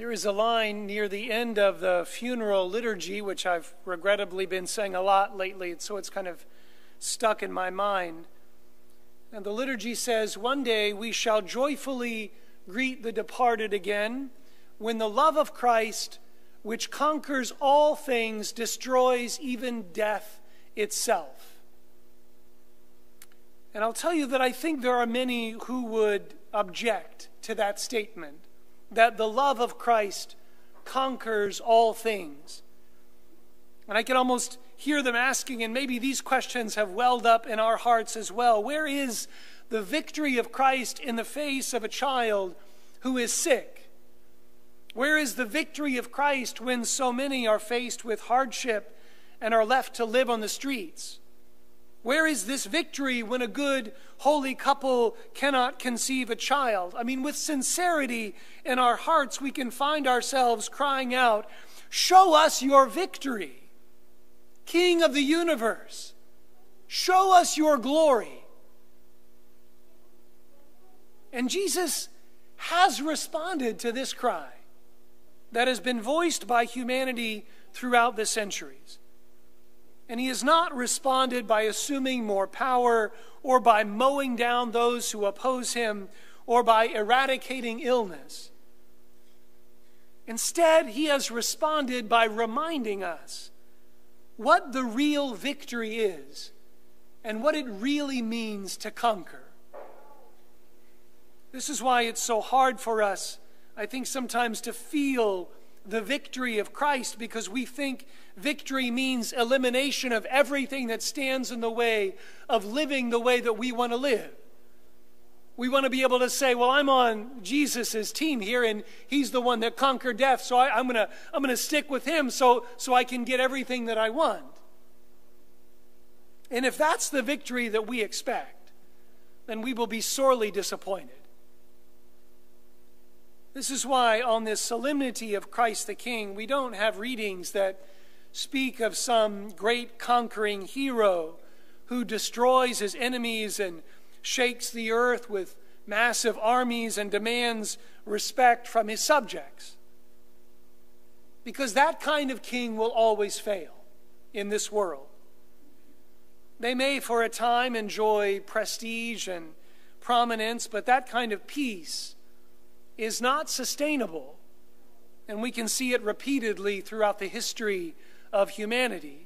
There is a line near the end of the funeral liturgy, which I've regrettably been saying a lot lately, so it's kind of stuck in my mind. And the liturgy says, "One day we shall joyfully greet the departed again, when the love of Christ, which conquers all things, destroys even death itself." And I'll tell you that I think there are many who would object to that statement, that the love of Christ conquers all things. And I can almost hear them asking, and maybe these questions have welled up in our hearts as well, where is the victory of Christ in the face of a child who is sick? Where is the victory of Christ when so many are faced with hardship and are left to live on the streets? Where is this victory when a good, holy couple cannot conceive a child? I mean, with sincerity in our hearts, we can find ourselves crying out, "Show us your victory, King of the universe. Show us your glory." And Jesus has responded to this cry that has been voiced by humanity throughout the centuries. And he has not responded by assuming more power or by mowing down those who oppose him or by eradicating illness. Instead, he has responded by reminding us what the real victory is and what it really means to conquer. This is why it's so hard for us, I think, sometimes to feel the victory of Christ, because we think victory means elimination of everything that stands in the way of living the way that we want to live. We want to be able to say, well, I'm on Jesus' team here, and he's the one that conquered death, so I'm gonna stick with him so I can get everything that I want. And if that's the victory that we expect, then we will be sorely disappointed. This is why on this solemnity of Christ the King, we don't have readings that speak of some great conquering hero who destroys his enemies and shakes the earth with massive armies and demands respect from his subjects. Because that kind of king will always fail in this world. They may for a time enjoy prestige and prominence, but that kind of peace is not sustainable. And we can see it repeatedly throughout the history of humanity.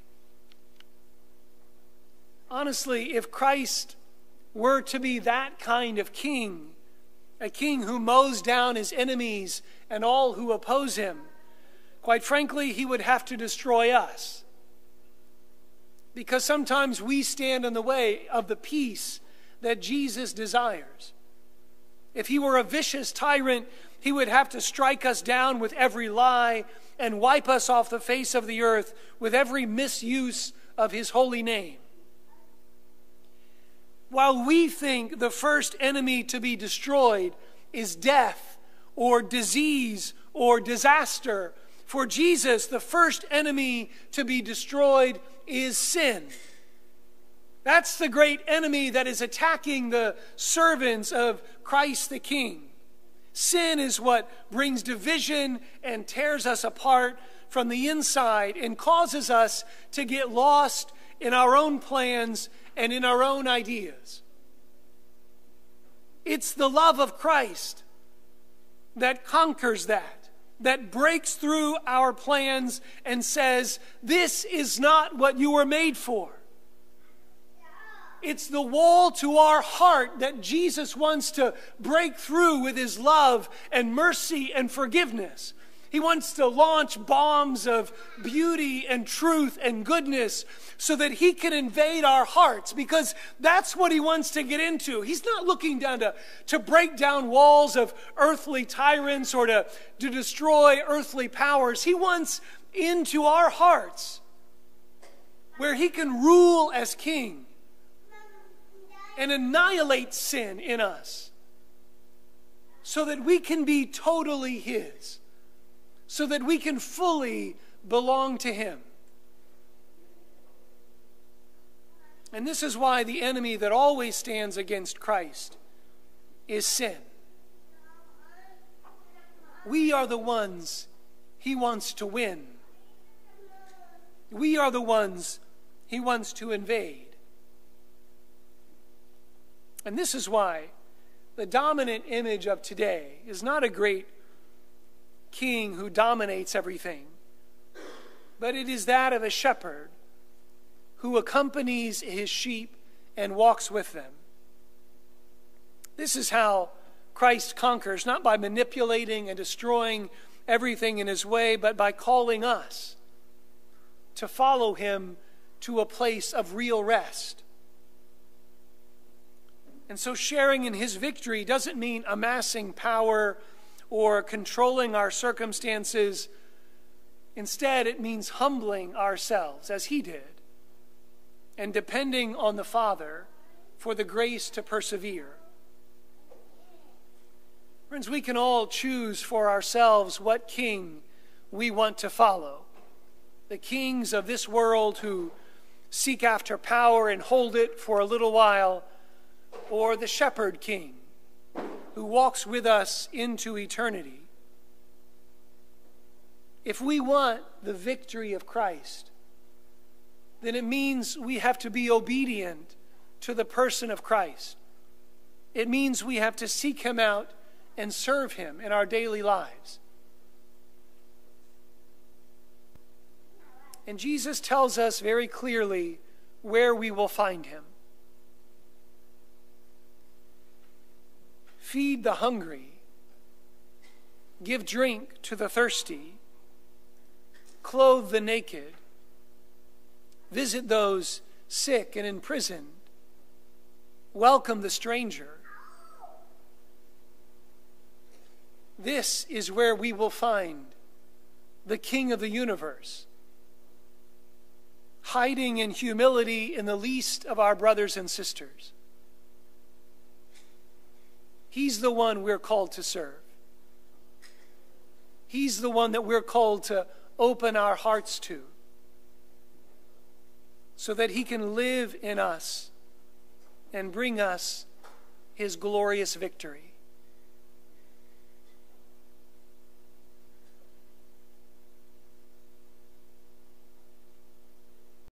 Honestly, if Christ were to be that kind of king, a king who mows down his enemies and all who oppose him, quite frankly, he would have to destroy us. Because sometimes we stand in the way of the peace that Jesus desires. If he were a vicious tyrant, he would have to strike us down with every lie and wipe us off the face of the earth with every misuse of his holy name. While we think the first enemy to be destroyed is death or disease or disaster, for Jesus, the first enemy to be destroyed is sin. That's the great enemy that is attacking the servants of Christ the King. Sin is what brings division and tears us apart from the inside and causes us to get lost in our own plans and in our own ideas. It's the love of Christ that conquers that breaks through our plans and says, this is not what you were made for. It's the wall to our heart that Jesus wants to break through with his love and mercy and forgiveness. He wants to launch bombs of beauty and truth and goodness so that he can invade our hearts, because that's what he wants to get into. He's not looking down to break down walls of earthly tyrants or to destroy earthly powers. He wants into our hearts where he can rule as king and annihilate sin in us so that we can be totally his, so that we can fully belong to him. And this is why the enemy that always stands against Christ is sin. we are the ones he wants to win. We are the ones he wants to invade. And this is why the dominant image of today is not a great king who dominates everything, but it is that of a shepherd who accompanies his sheep and walks with them. This is how Christ conquers, not by manipulating and destroying everything in his way, but by calling us to follow him to a place of real rest. And so sharing in his victory doesn't mean amassing power or controlling our circumstances. Instead, it means humbling ourselves as he did and depending on the Father for the grace to persevere. Friends, we can all choose for ourselves what king we want to follow. The kings of this world who seek after power and hold it for a little while, or the shepherd king who walks with us into eternity. If we want the victory of Christ, then it means we have to be obedient to the person of Christ. It means we have to seek him out and serve him in our daily lives. And Jesus tells us very clearly where we will find him. Feed the hungry, give drink to the thirsty, clothe the naked, visit those sick and imprisoned, welcome the stranger. This is where we will find the King of the universe, hiding in humility in the least of our brothers and sisters. He's the one we're called to serve. He's the one that we're called to open our hearts to, so that he can live in us and bring us his glorious victory.